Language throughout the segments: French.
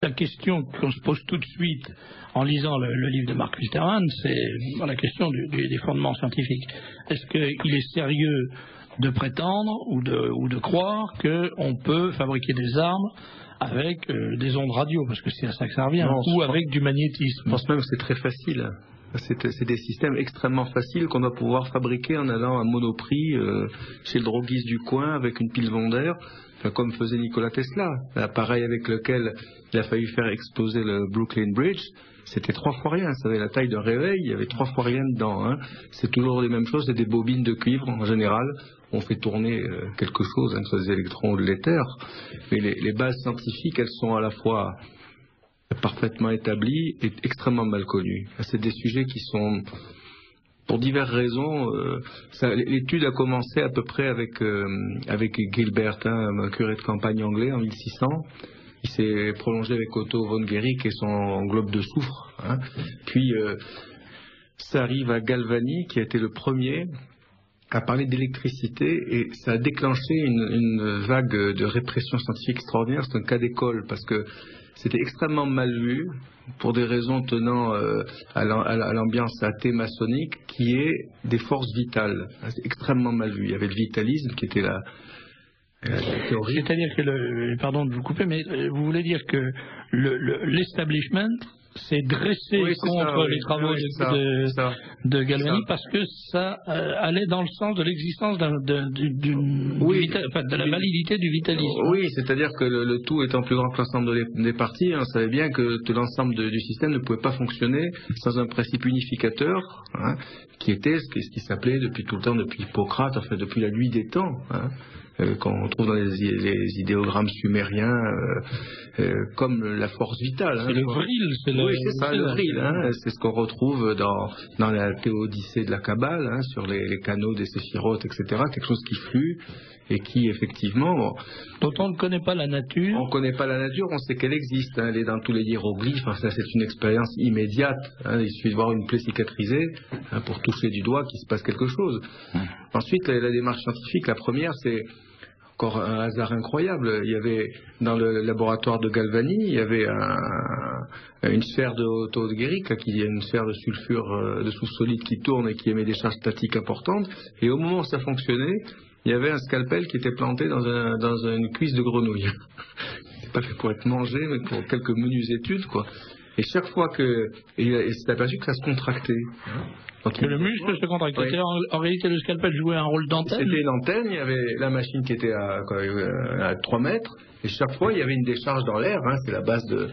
La question qu'on se pose tout de suite en lisant le livre de Mark Wisterman, c'est la question des fondements scientifiques. Est-ce qu'il est sérieux de prétendre ou de croire qu'on peut fabriquer des armes avec des ondes radio, parce que c'est à ça que ça revient, ou avec du magnétisme? Je pense même que c'est très facile. C'est des systèmes extrêmement faciles qu'on doit pouvoir fabriquer en allant à Monoprix chez le droguiste du coin avec une pile Wonder, comme faisait Nikola Tesla. L'appareil avec lequel il a failli faire exploser le Brooklyn Bridge, c'était 3 fois rien. Ça avait la taille d'un réveil, il y avait 3 fois rien dedans. Hein. C'est toujours les mêmes choses, c'est des bobines de cuivre en général. On fait tourner quelque chose, que ce soit des électrons ou de l'éther. Mais les bases scientifiques, elles sont à la fois parfaitement établies et extrêmement mal connues. C'est des sujets qui sont, pour diverses raisons, l'étude a commencé à peu près avec Gilbert, un curé de campagne anglais en 1600. Il s'est prolongé avec Otto von Guericke et son globe de soufre. Hein. Puis ça arrive à Galvani, qui a été le premier à parler d'électricité, et ça a déclenché une vague de répression scientifique extraordinaire. C'est un cas d'école, parce que c'était extrêmement mal vu, pour des raisons tenant à l'ambiance athée maçonnique, qui est des forces vitales. C'est extrêmement mal vu. Il y avait le vitalisme, qui était la théorie. C'est-à-dire que, pardon de vous couper, mais vous voulez dire que l'establishment s'est dressé contre les travaux de Galvani, parce que ça allait dans le sens de l'existence de la validité du vitalisme. Oui, c'est-à-dire que le tout étant plus grand que l'ensemble des parties, on savait bien que tout l'ensemble du système ne pouvait pas fonctionner sans un principe unificateur, hein, qui était ce qui s'appelait depuis tout le temps, depuis Hippocrate, enfin depuis la nuit des temps, hein, qu'on trouve dans les idéogrammes sumériens, comme la force vitale. C'est le vril, oui, c'est ça, le vril. Hein, c'est ce qu'on retrouve dans la théodicée de la Kabbale, hein, sur les canaux des séphirotes, etc. Quelque chose qui flue et qui, effectivement... dont on ne connaît pas la nature. On ne connaît pas la nature, on sait qu'elle existe. Hein, elle est dans tous les hiéroglyphes. Hein, ça, c'est une expérience immédiate. Hein, il suffit de voir une plaie cicatrisée, hein, pour toucher du doigt qu'il se passe quelque chose. Ensuite, la démarche scientifique, la première, c'est encore un hasard incroyable. Il y avait, dans le laboratoire de Galvani, il y avait une sphère de Otto de Guericke, qui est une sphère de sulfure de soufre solide qui tourne et qui émet des charges statiques importantes. Et au moment où ça fonctionnait, il y avait un scalpel qui était planté dans une cuisse de grenouille. C'est pas fait pour être mangé, mais pour quelques menues études, quoi. Et chaque fois il s'est aperçu que ça se contractait. Que le muscle se contractait. Oui. En réalité, le scalpel jouait un rôle d'antenne. C'était une antenne, il y avait la machine qui était à 3 mètres, et chaque fois, il y avait une décharge dans l'air. Hein, c'est la base de...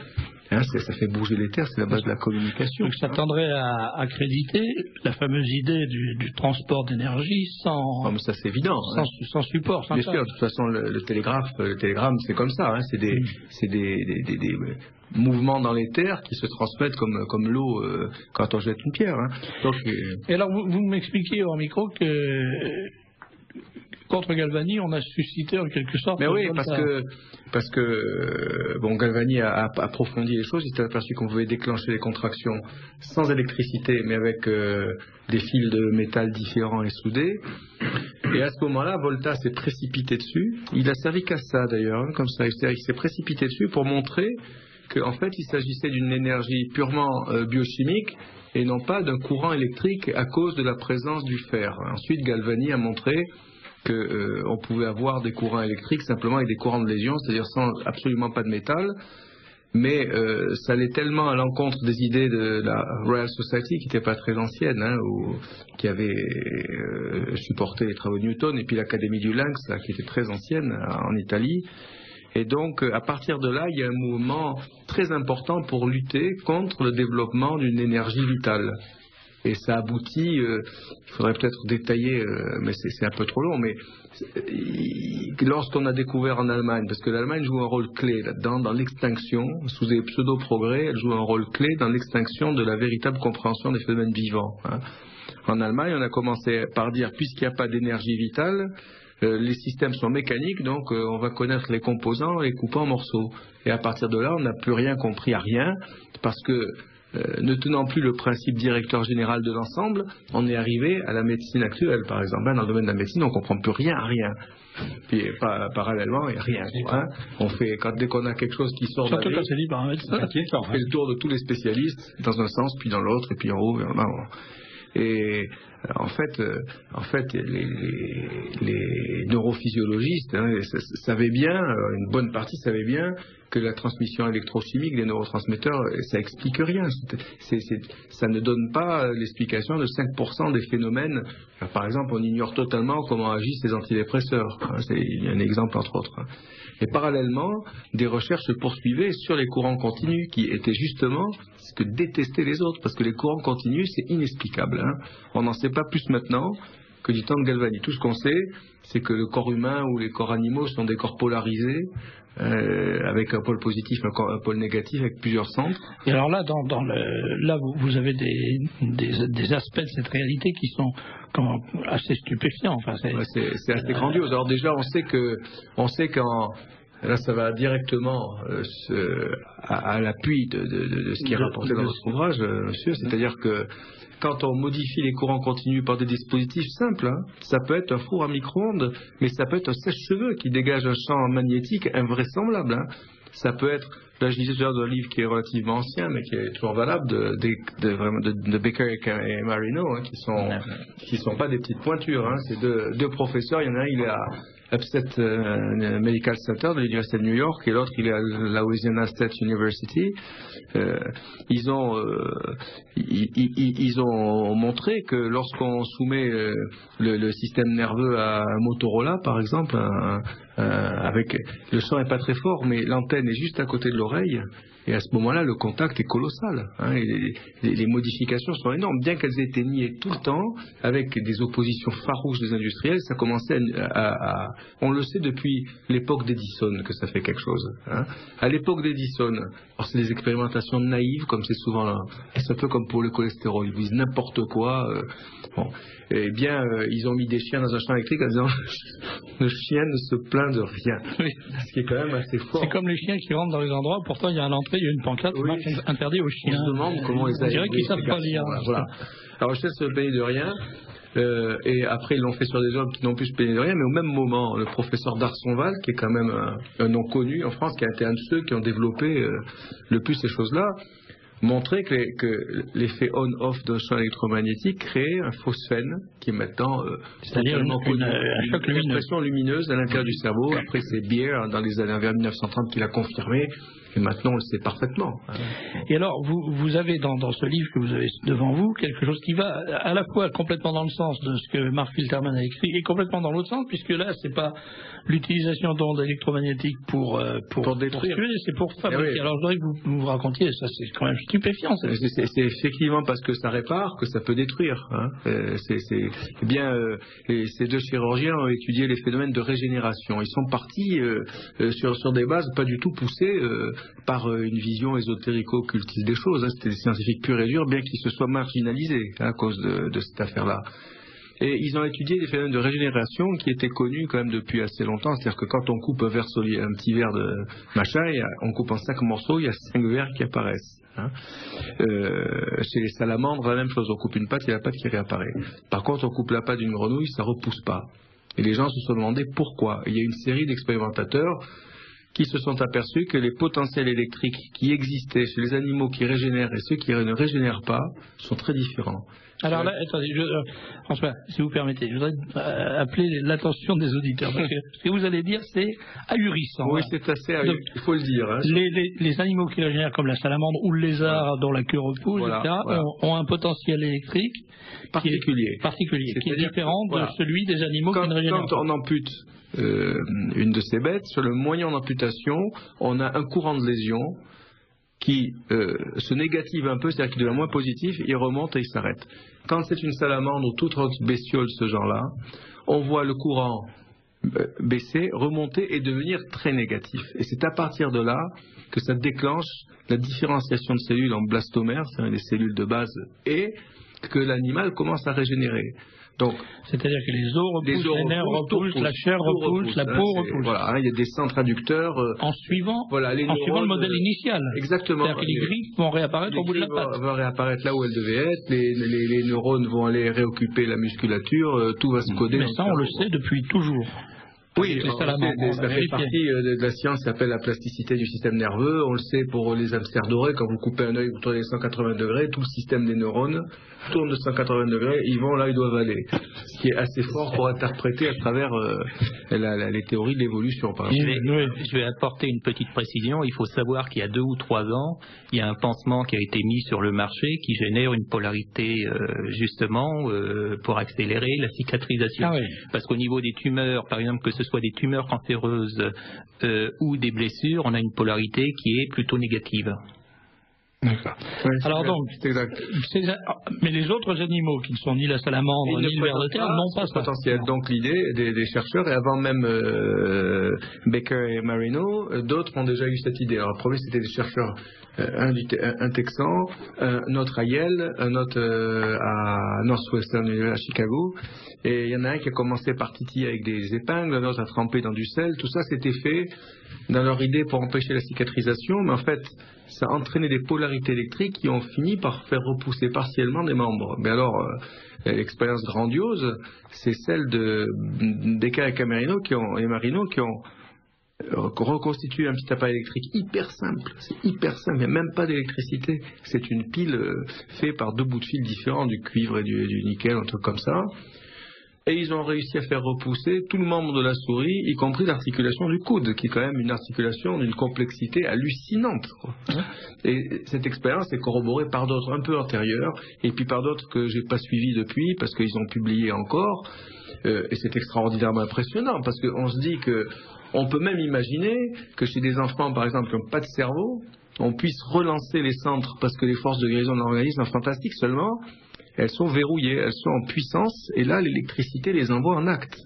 Hein, ça fait bouger les terres, c'est la base de la communication. Donc ça tendrait à accréditer la fameuse idée du transport d'énergie sans... Non, mais ça c'est évident. Sans support. Bien sûr, de toute façon, le télégramme, c'est comme ça. Hein, c'est des mouvements dans les terres qui se transmettent comme l'eau quand on jette une pierre. Hein. Donc, et alors, vous m'expliquiez au micro que... contre Galvani, on a suscité en quelque sorte... Mais oui, parce que bon, Galvani a approfondi les choses. Il s'est aperçu qu'on pouvait déclencher les contractions sans électricité, mais avec des fils de métal différents et soudés. Et à ce moment-là, Volta s'est précipité dessus. Il a servi qu'à ça d'ailleurs, hein, comme ça. Il s'est précipité dessus pour montrer qu'en fait, il s'agissait d'une énergie purement biochimique et non pas d'un courant électrique à cause de la présence du fer. Ensuite, Galvani a montré qu'on pouvait avoir des courants électriques simplement avec des courants de lésion, c'est-à-dire sans absolument pas de métal, mais ça allait tellement à l'encontre des idées de la Royal Society, qui n'était pas très ancienne, hein, qui avait supporté les travaux de Newton, et puis l'Académie du Lynx, là, qui était très ancienne en Italie. Et donc, à partir de là, il y a un mouvement très important pour lutter contre le développement d'une énergie vitale. Et ça aboutit, il faudrait peut-être détailler, mais c'est un peu trop long, mais lorsqu'on a découvert en Allemagne, parce que l'Allemagne joue un rôle clé là-dedans, dans l'extinction, sous des pseudo-progrès, elle joue un rôle clé dans l'extinction de la véritable compréhension des phénomènes vivants. Hein. En Allemagne, on a commencé par dire, puisqu'il n'y a pas d'énergie vitale, les systèmes sont mécaniques, donc on va connaître les composants et les couper en morceaux. Et à partir de là, on n'a plus rien compris à rien, parce que ne tenant plus le principe directeur général de l'ensemble, on est arrivé à la médecine actuelle, par exemple. Dans le domaine de la médecine, on ne comprend plus rien à rien. Puis parallèlement, il n'y a rien. Hein. On fait, dès qu'on a quelque chose qui sort de la grille, c'est libre, hein, on fait le tour de tous les spécialistes, dans un sens, puis dans l'autre, et puis en haut, et en bas. Et en fait, les neurophysiologistes savaient bien, une bonne partie savait bien que la transmission électrochimique des neurotransmetteurs, ça explique rien. Ça ne donne pas l'explication de 5% des phénomènes. Alors, par exemple, on ignore totalement comment agissent les antidépresseurs. Il y a un exemple entre autres. Et parallèlement, des recherches se poursuivaient sur les courants continus, qui étaient justement ce que détestaient les autres, parce que les courants continus, c'est inexplicable. Hein. On n'en sait pas plus maintenant que du temps de Galvani. Tout ce qu'on sait, c'est que le corps humain ou les corps animaux sont des corps polarisés, avec un pôle positif, un pôle négatif, avec plusieurs centres. Et alors là, là vous avez des aspects de cette réalité qui sont assez stupéfiants. Enfin, c'est assez grandiose. Alors déjà, on sait qu'en là, ça va directement à l'appui de ce qui est rapporté dans votre ouvrage, monsieur. C'est-à-dire que quand on modifie les courants continus par des dispositifs simples, hein, ça peut être un four à micro-ondes, mais ça peut être un sèche-cheveux qui dégage un champ magnétique invraisemblable. Hein. Ça peut être, là je disais déjà d'un livre qui est relativement ancien, mais qui est toujours valable, de Baker et Marino, hein, qui sont pas des petites pointures. Hein. C'est deux professeurs, il y en a un, il est à Upstate Medical Center de l'Université de New York et l'autre il est à la Louisiana State University. Ils ont montré que lorsqu'on soumet le système nerveux à un Motorola par exemple, avec le son est pas très fort mais l'antenne est juste à côté de l'oreille. Et à ce moment-là, le contact est colossal. Hein, et les modifications sont énormes. Bien qu'elles aient été niées tout le temps, avec des oppositions farouches des industriels, ça commençait on le sait depuis l'époque d'Edison que ça fait quelque chose. Hein. À l'époque d'Edison, alors c'est des expérimentations naïves, comme c'est souvent là. C'est un peu comme pour le cholestérol. Ils disent n'importe quoi. Bon. Eh bien, ils ont mis des chiens dans un champ électrique en disant le chien ne se plaint de rien. Oui. Ce qui est quand même assez fort. C'est comme les chiens qui rentrent dans les endroits, pourtant il y a à l'entrée, il y a une pancarte qui marque interdit aux chiens. On se demande comment les On dirait qu'ils savent pas lire. Voilà. Alors, je se payer de rien. Et après, ils l'ont fait sur des hommes qui n'ont plus se payer de rien, mais au même moment, le professeur Darsonval, qui est quand même un nom connu en France, qui a été un de ceux qui ont développé le plus ces choses-là, montrer que l'effet on-off d'un champ électromagnétique crée un phosphène qui est maintenant c'est-à-dire une expression lumineuse à l'intérieur du cerveau. Après, c'est Beer dans les années vers 1930 qui l'a confirmé. Et maintenant, on le sait parfaitement. Et alors, vous avez dans ce livre que vous avez devant vous quelque chose qui va à la fois complètement dans le sens de ce que Mark Filterman a écrit et complètement dans l'autre sens, puisque là, c'est pas l'utilisation d'ondes électromagnétiques pour détruire, c'est pour fabriquer. Oui. Alors, je voudrais que vous racontiez, ça c'est quand même stupéfiant. C'est effectivement parce que ça répare que ça peut détruire. Hein. Ces deux chirurgiens ont étudié les phénomènes de régénération. Ils sont partis sur des bases pas du tout poussées par une vision ésotérico-occultiste des choses. Hein. C'était des scientifiques purs et durs, bien qu'ils se soient marginalisés à cause de cette affaire-là. Et ils ont étudié des phénomènes de régénération qui étaient connus quand même depuis assez longtemps. C'est-à-dire que quand on coupe un petit verre de machin, on coupe en 5 morceaux, il y a 5 verres qui apparaissent. Hein. Chez les salamandres, la même chose. On coupe une patte, il y a la patte qui réapparaît. Par contre, on coupe la patte d'une grenouille, ça repousse pas. Et les gens se sont demandé pourquoi. Et il y a une série d'expérimentateurs qui se sont aperçus que les potentiels électriques qui existaient chez les animaux qui régénèrent et ceux qui ne régénèrent pas sont très différents. Alors là, attendez, François, si vous permettez, je voudrais appeler l'attention des auditeurs, parce que ce que vous allez dire, c'est ahurissant. Oui, c'est assez ahurissant, il faut le dire. Hein. Les animaux qui régénèrent, comme la salamandre ou le lézard dont la queue repousse, etc., ont un potentiel électrique particulier, qui est différent de celui des animaux qui ne régénèrent pas. Quand on ampute une de ces bêtes, sur le moyen d'amputation, on a un courant de lésion qui se négative un peu, c'est-à-dire qu'il devient moins positif, il remonte et il s'arrête. Quand c'est une salamandre ou toute autre bestiole de ce genre-là, on voit le courant baisser, remonter et devenir très négatif. Et c'est à partir de là que ça déclenche la différenciation de cellules en blastomères, c'est-à-dire les cellules de base, et que l'animal commence à régénérer. Donc, c'est-à-dire que les os repoussent, les nerfs repoussent, la chair repousse, la peau repousse. Voilà, il y a des centres adducteurs. En suivant le modèle initial. Exactement. C'est-à-dire que les griffes vont réapparaître au bout de la patte. Vont réapparaître là où elles devaient être, les neurones vont aller réoccuper la musculature, tout va se coder. Mais ça, on le sait depuis toujours. Oui, ça fait partie de la science qui s'appelle la plasticité du système nerveux. On le sait pour les hamsters dorés, quand vous coupez un œil, vous tournez 180 degrés, tout le système des neurones tourne de 180 degrés, ils vont là, ils doivent aller. Ce qui est assez fort pour interpréter à travers les théories de l'évolution. Je vais apporter une petite précision. Il faut savoir qu'il y a 2 ou 3 ans, il y a un pansement qui a été mis sur le marché qui génère une polarité justement pour accélérer la cicatrisation. Ah oui. Parce qu'au niveau des tumeurs, par exemple, que ce soit des tumeurs cancéreuses ou des blessures, on a une polarité qui est plutôt négative. D'accord. Oui, alors donc, mais les autres animaux qui ne sont ni la salamandre ni le ver de terre n'ont pas ce potentiel. Donc l'idée des chercheurs, et avant même Baker et Marino, d'autres ont déjà eu cette idée. Alors le premier c'était des chercheurs, un Texan, un autre à Yale, un autre à Northwestern à Chicago, et il y en a un qui a commencé par titiller avec des épingles, un autre à tremper dans du sel. Tout ça c'était fait dans leur idée pour empêcher la cicatrisation, mais en fait ça a entraîné des polarités électriques qui ont fini par faire repousser partiellement des membres. Mais alors, l'expérience grandiose, c'est celle de Becker et Marino qui ont reconstitué un petit appareil électrique hyper simple. C'est hyper simple, il n'y a même pas d'électricité. C'est une pile faite par 2 bouts de fil différents, du cuivre et du nickel, un truc comme ça. Et ils ont réussi à faire repousser tout le membre de la souris, y compris l'articulation du coude, qui est quand même une articulation d'une complexité hallucinante. Et cette expérience est corroborée par d'autres un peu antérieures, et puis par d'autres que j'ai pas suivis depuis, parce qu'ils ont publié encore. Et c'est extraordinairement impressionnant, parce qu'on se dit que on peut même imaginer que chez des enfants, par exemple, qui n'ont pas de cerveau, on puisse relancer les centres, parce que les forces de guérison de l'organisme sont fantastiques, seulement elles sont verrouillées, elles sont en puissance, et là l'électricité les envoie en acte.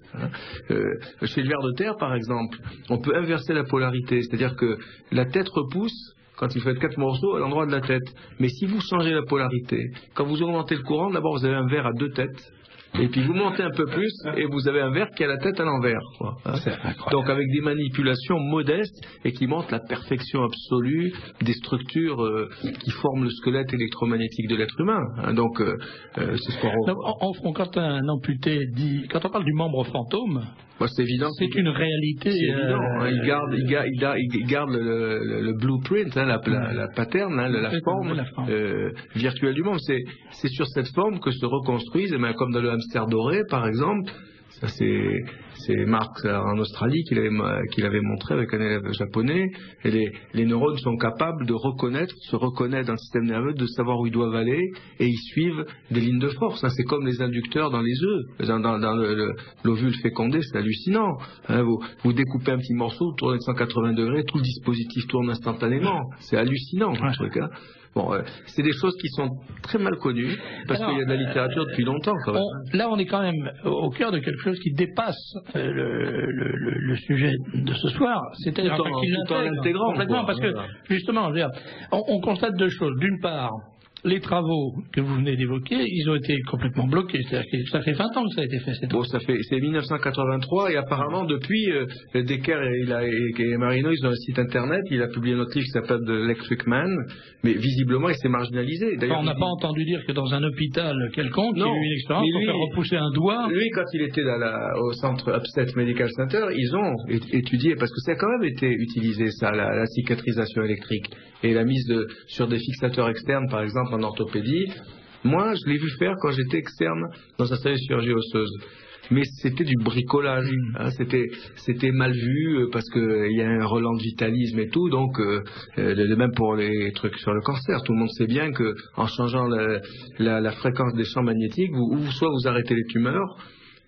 Chez le ver de terre, par exemple, on peut inverser la polarité, c'est-à-dire que la tête repousse quand il faut être 4 morceaux à l'endroit de la tête. Mais si vous changez la polarité, quand vous augmentez le courant, d'abord vous avez un ver à 2 têtes, et puis vous montez un peu plus et vous avez un ver qui a la tête à l'envers. Donc avec des manipulations modestes et qui montrent la perfection absolue des structures qui forment le squelette électromagnétique de l'être humain. Donc c'est ce qu'on quand un amputé dit, quand on parle du membre fantôme, c'est évident. C'est une réalité. C'est évident. Il garde le blueprint, la pattern, la forme virtuelle du monde. C'est sur cette forme que se reconstruisent, comme dans le hamster doré, par exemple. Ça, c'est Marx en Australie qui l'avait montré avec un élève japonais. Et les neurones sont capables de se reconnaître dans le système nerveux, de savoir où ils doivent aller, et ils suivent des lignes de force. C'est comme les inducteurs dans les œufs, dans l'ovule fécondé, c'est hallucinant. Vous découpez un petit morceau, vous tournez de 180 degrés, tout le dispositif tourne instantanément. C'est hallucinant, le truc. C'est des choses qui sont très mal connues, parce qu'il y a de la littérature depuis longtemps, quand même. Là, on est quand même au cœur de quelque chose qui dépasse le sujet de ce soir, c'est-à-dire qu'il l'intègre complètement, parce que, justement, on constate 2 choses. D'une part, les travaux que vous venez d'évoquer, ils ont été complètement bloqués. C'est-à-dire que ça fait 20 ans que ça a été fait. C'est 1983, et apparemment depuis, Decker et Marino, ils ont un site internet. Il a publié un autre livre qui s'appelle The Electric Man, mais visiblement il s'est marginalisé. On n'a pas entendu dire que dans un hôpital quelconque, il y a eu une expérience pour faire repousser un doigt. Lui, quand il était au centre Upstate Medical Center, ils ont étudié, parce que ça a quand même été utilisé, ça, la cicatrisation électrique et la mise sur des fixateurs externes, par exemple en orthopédie. Moi, je l'ai vu faire quand j'étais externe dans un service de chirurgie osseuse. Mais c'était du bricolage. C'était mal vu parce qu'il y a un relent de vitalisme et tout. Donc, même pour les trucs sur le cancer, tout le monde sait bien que en changeant la fréquence des champs magnétiques, soit vous arrêtez les tumeurs,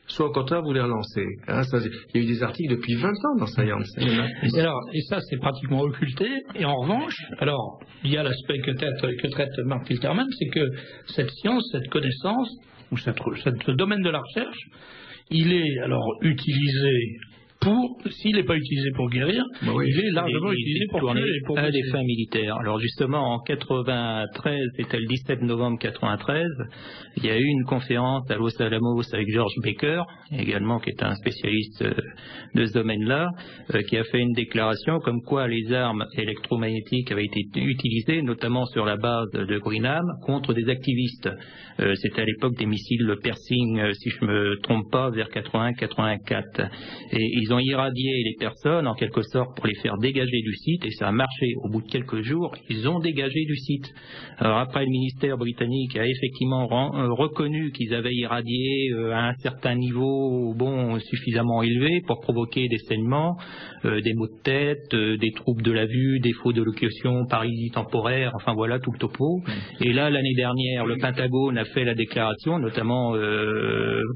soit au contraire vous les relancez. Il y a eu des articles depuis 20 ans dans Science. Et ça, c'est pratiquement occulté. Et en revanche, alors, il y a l'aspect que traite Mark Filterman, c'est que cette science, cette connaissance, ou ce domaine de la recherche, il est alors utilisé s'il n'est pas utilisé pour guérir, il est largement utilisé pour tuer. À des fins militaires. Alors justement, en 93, c'était le 17 novembre 93, il y a eu une conférence à Los Alamos avec George Baker, également qui est un spécialiste de ce domaine-là, qui a fait une déclaration comme quoi les armes électromagnétiques avaient été utilisées, notamment sur la base de Brenham, contre des activistes. C'était à l'époque des missiles Pershing, si je ne me trompe pas, vers 81-84. Et ils ont irradié les personnes en quelque sorte pour les faire dégager du site et ça a marché. Au bout de quelques jours, ils ont dégagé du site. Alors après, le ministère britannique a effectivement reconnu qu'ils avaient irradié à un certain niveau suffisamment élevé pour provoquer des saignements, des maux de tête, des troubles de la vue, défaut de locution, paralysie temporaire, enfin voilà tout le topo. Et là, l'année dernière, le Pentagone a fait la déclaration, notamment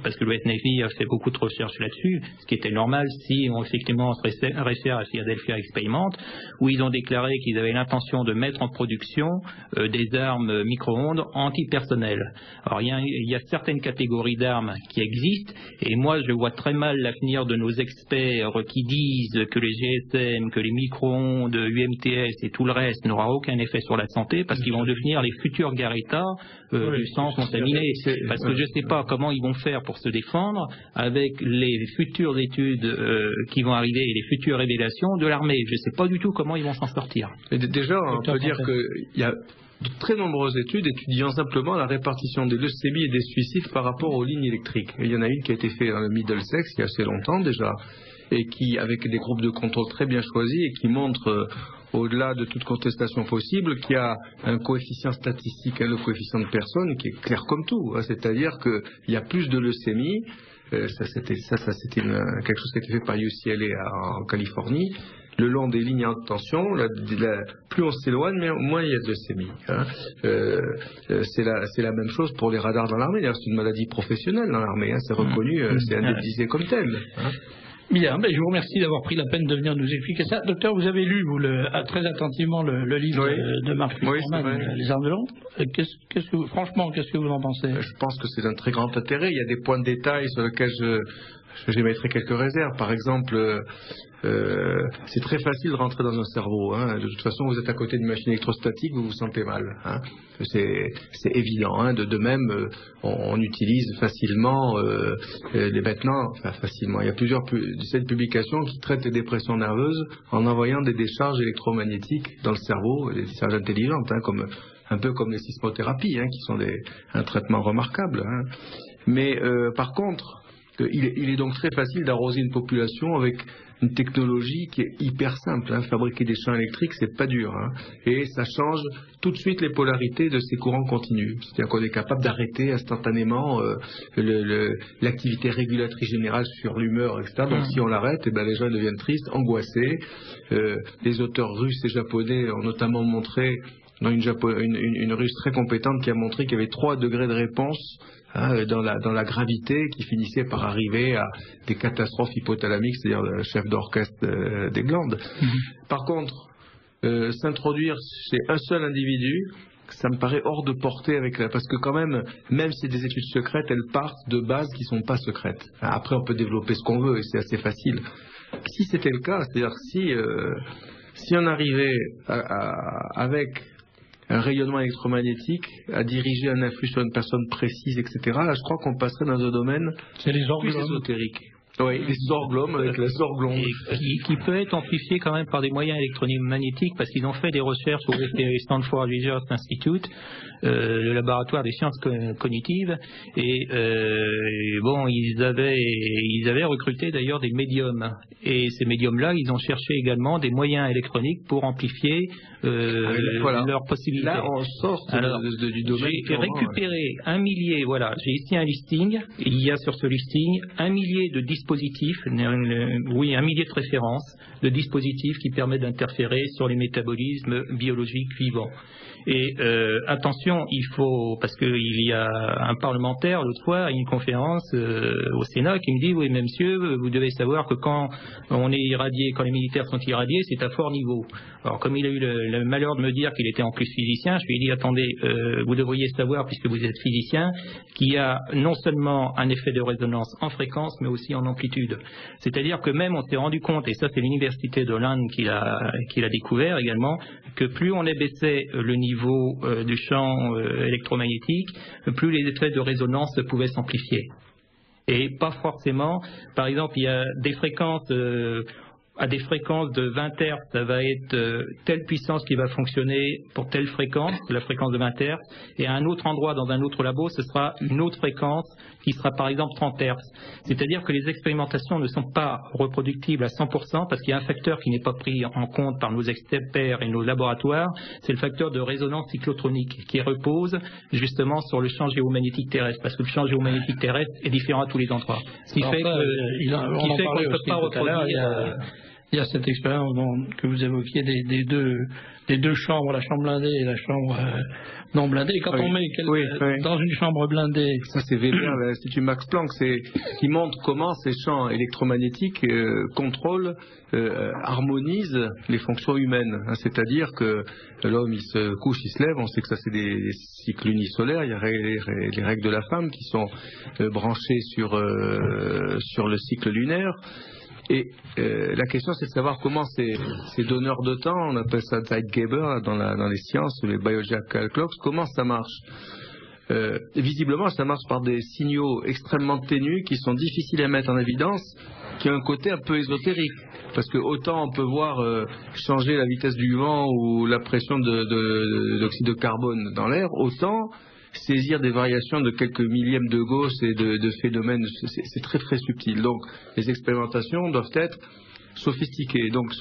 parce que le West Navy a fait beaucoup de recherches là-dessus, ce qui était normal si effectivement on se réfère à Philadelphia Experiment, où ils ont déclaré qu'ils avaient l'intention de mettre en production des armes micro-ondes antipersonnelles. Alors il y a certaines catégories d'armes qui existent, et moi je vois très mal l'avenir de nos experts qui disent que les GSM, que les micro-ondes, UMTS et tout le reste n'aura aucun effet sur la santé, parce qu'ils vont devenir les futurs Garetta du sang contaminé. Parce que je ne sais pas comment ils vont faire pour se défendre avec les futures études qui vont arriver et les futures révélations de l'armée. Je ne sais pas du tout comment ils vont s'en sortir. Et déjà, on peut dire qu'il y a de très nombreuses études étudiant simplement la répartition des leucémies et des suicides par rapport aux lignes électriques. Et il y en a une qui a été faite dans le Middlesex il y a assez longtemps déjà, et qui, avec des groupes de contrôle très bien choisis, et qui montre, au-delà de toute contestation possible, qu'il y a un coefficient statistique, le coefficient de personnes, qui est clair comme tout. C'est-à-dire qu'il y a plus de leucémies. Ça c'était quelque chose qui a été fait par UCLA en Californie. Le long des lignes à haute tension, plus on s'éloigne, moins il y a de leucémie. C'est la même chose pour les radars dans l'armée. D'ailleurs, c'est une maladie professionnelle dans l'armée. C'est reconnu, c'est indemnisé comme tel. Bien, je vous remercie d'avoir pris la peine de venir nous expliquer ça. Docteur, vous avez lu très attentivement le livre de Mark Filterman, Les armes de l'ombre. Franchement, qu'est-ce que vous en pensez? Je pense que c'est d'un très grand intérêt. Il y a des points de détail sur lesquels j'émettrai quelques réserves. Par exemple, c'est très facile de rentrer dans un cerveau. De toute façon, vous êtes à côté d'une machine électrostatique, vous vous sentez mal. C'est évident. De même, on utilise facilement facilement. Il y a plusieurs publications qui traitent les dépressions nerveuses en envoyant des décharges électromagnétiques dans le cerveau, des décharges intelligentes, un peu comme les sismothérapies, qui sont un traitement remarquable. Mais par contre, il est donc très facile d'arroser une population avec une technologie qui est hyper simple. Fabriquer des champs électriques, c'est pas dur. Et ça change tout de suite les polarités de ces courants continus. C'est-à-dire qu'on est capable d'arrêter instantanément l'activité régulatrice générale sur l'humeur, etc. Donc si on l'arrête, les gens deviennent tristes, angoissés. Les auteurs russes et japonais ont notamment montré, une russe très compétente qui a montré qu'il y avait 3 degrés de réponse dans la gravité qui finissait par arriver à des catastrophes hypothalamiques, c'est-à-dire le chef d'orchestre des glandes. Par contre, s'introduire chez un seul individu, ça me paraît hors de portée parce que quand même si des études secrètes, elles partent de bases qui ne sont pas secrètes. Après, on peut développer ce qu'on veut et c'est assez facile. Si c'était le cas, c'est-à-dire si on arrivait avec un rayonnement électromagnétique à diriger un influx sur une personne précise, etc. Là, je crois qu'on passerait dans un domaine plus ésotérique. Oui, les orglomes avec la sorglonde. Qui peut être amplifié quand même par des moyens électromagnétiques, parce qu'ils ont fait des recherches au Stanford Research Institute, le laboratoire des sciences cognitives, et ils avaient recruté d'ailleurs des médiums. Et ces médiums-là, ils ont cherché également des moyens électroniques pour amplifier leurs possibilités. Là, on sort du domaine. J'ai récupéré 1 millier, j'ai ici un listing, et il y a sur ce listing 1 millier de dispositifs, 1 millier de références de dispositifs qui permettent d'interférer sur les métabolismes biologiques vivants. Et attention, parce qu'il y a un parlementaire l'autre fois à une conférence au Sénat qui me dit: oui, mais monsieur, vous devez savoir que quand on est irradié, quand les militaires sont irradiés, c'est à fort niveau. Alors comme il a eu le malheur de me dire qu'il était en plus physicien, je lui ai dit: attendez, vous devriez savoir, puisque vous êtes physicien, qu'il y a non seulement un effet de résonance en fréquence, mais aussi en amplitude. C'est-à-dire que même on s'est rendu compte, et ça c'est l'université de l'Inde qui l'a découvert également, que plus on abaissait le niveau du champ électromagnétique, plus les effets de résonance pouvaient s'amplifier. Et pas forcément, par exemple, il y a des fréquences à des fréquences de 20 Hz, ça va être telle puissance qui va fonctionner pour telle fréquence, la fréquence de 20 Hz, et à un autre endroit, dans un autre labo, ce sera une autre fréquence qui sera par exemple 30 Hz. C'est-à-dire que les expérimentations ne sont pas reproductibles à 100% parce qu'il y a un facteur qui n'est pas pris en compte par nos experts et nos laboratoires, c'est le facteur de résonance cyclotronique qui repose justement sur le champ géomagnétique terrestre, parce que le champ géomagnétique terrestre est différent à tous les endroits. Ce qui fait qu'on ne peut pas reproduire... Il y a cette expérience que vous évoquiez des deux chambres, la chambre blindée et la chambre non blindée. Et quand on met dans une chambre blindée... Ça c'est Weber, l'Institut Max Planck, qui montre comment ces champs électromagnétiques contrôlent, harmonisent les fonctions humaines. C'est-à-dire que l'homme il se couche, il se lève, on sait que ça c'est des cycles unisolaires, il y a les règles de la femme qui sont branchées sur le cycle lunaire. Et la question, c'est de savoir comment ces donneurs de temps, on appelle ça Zeitgeber dans les sciences, les biological clocks, comment ça marche. Visiblement, ça marche par des signaux extrêmement ténus qui sont difficiles à mettre en évidence, qui ont un côté un peu ésotérique. Parce que autant on peut voir changer la vitesse du vent ou la pression d'oxyde de carbone dans l'air, autant saisir des variations de quelques millièmes de Gauss et de phénomènes, c'est très très subtil. Donc les expérimentations doivent être sophistiquées. Donc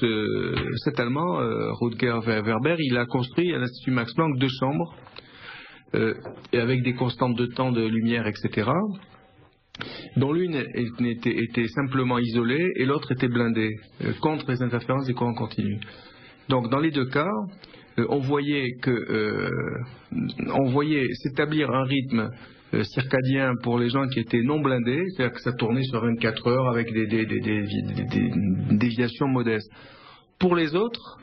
cet Allemand, Rutger Werber, il a construit à l'Institut Max Planck 2 chambres, et avec des constantes de temps, de lumière, etc., dont l'une était simplement isolée et l'autre était blindée, contre les interférences des courants continus. Donc dans les 2 cas, on voyait s'établir un rythme circadien pour les gens qui étaient non blindés, c'est-à-dire que ça tournait sur 24 heures avec des déviations modestes. Pour les autres,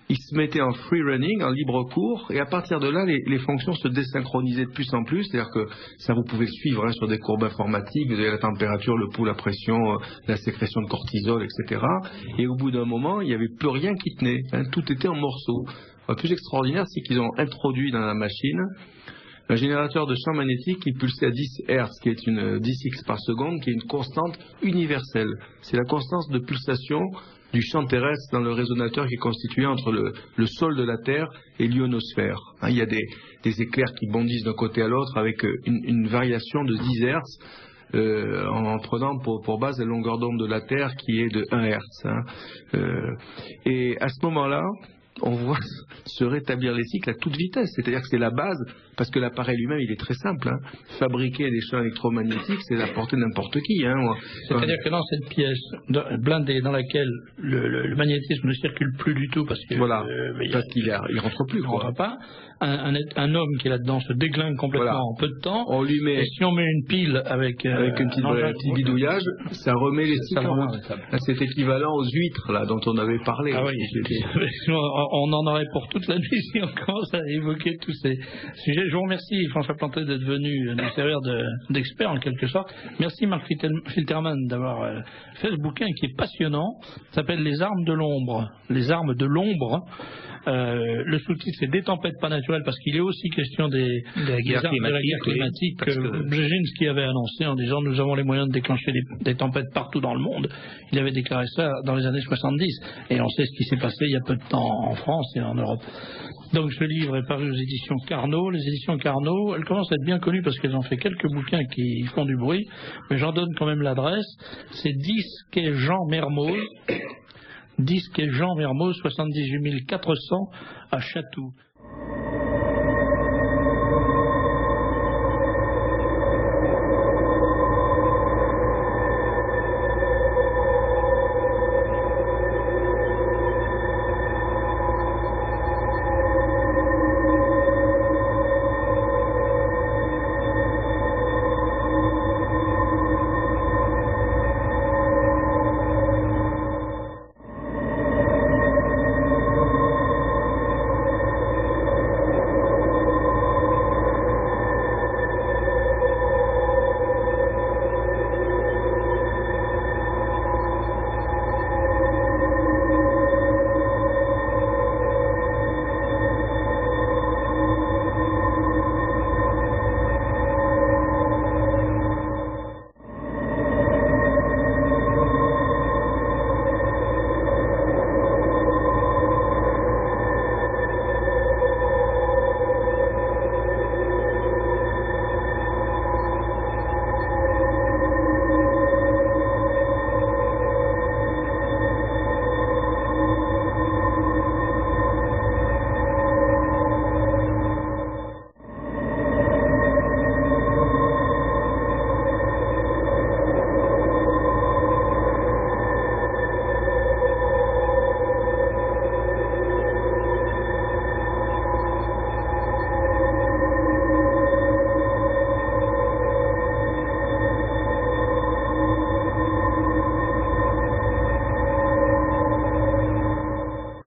ils se mettaient en free running, en libre cours, et à partir de là, les fonctions se désynchronisaient de plus en plus, c'est-à-dire que ça vous pouvez le suivre sur des courbes informatiques, vous avez la température, le pouls, la pression, la sécrétion de cortisol, etc. Et au bout d'un moment, il n'y avait plus rien qui tenait, tout était en morceaux. Le plus extraordinaire, c'est qu'ils ont introduit dans la machine un générateur de champ magnétique qui pulsait à 10 Hz, qui est 10 X par seconde, qui est une constante universelle. C'est la constance de pulsation du champ terrestre dans le résonateur qui est constitué entre le sol de la Terre et l'ionosphère. Il y a des éclairs qui bondissent d'un côté à l'autre avec une variation de 10 Hz. En prenant pour base la longueur d'onde de la Terre qui est de 1 Hz. Et à ce moment-là, on voit se rétablir les cycles à toute vitesse, c'est-à-dire que c'est la base, parce que l'appareil lui-même il est très simple. Fabriquer des champs électromagnétiques, c'est la portée de n'importe qui. C'est-à-dire que dans cette pièce blindée dans laquelle le magnétisme ne circule plus du tout, parce que parce qu'il rentre plus. Il rentre pas. Un homme qui est là-dedans se déglingue complètement en peu de temps. On lui met. Et si on met une pile avec un petit bidouillage, ça remet les cycles en route. C'est équivalent aux huîtres là dont on avait parlé. Ah oui. On en aurait pour toute la nuit si on commence à évoquer tous ces sujets. Je vous remercie, François Plantet, d'être venu nous servir d'expert en quelque sorte. Merci Marc Filterman d'avoir fait ce bouquin qui est passionnant. Ça s'appelle Les armes de l'ombre. Les armes de l'ombre. Le sous-titre c'est Des tempêtes pas naturelles, parce qu'il est aussi question de la guerre climatique que Brzezinski avait annoncé en disant nous avons les moyens de déclencher des tempêtes partout dans le monde. Il avait déclaré ça dans les années 70 et on sait ce qui s'est passé il y a peu de temps en France et en Europe. Donc ce livre est paru aux éditions Carnot. Les éditions Carnot, elles commencent à être bien connues parce qu'elles ont fait quelques bouquins qui font du bruit, mais j'en donne quand même l'adresse. C'est 10 quai Jean Mermoz, 10 quai Jean Mermoz, 78 400 à Chatou.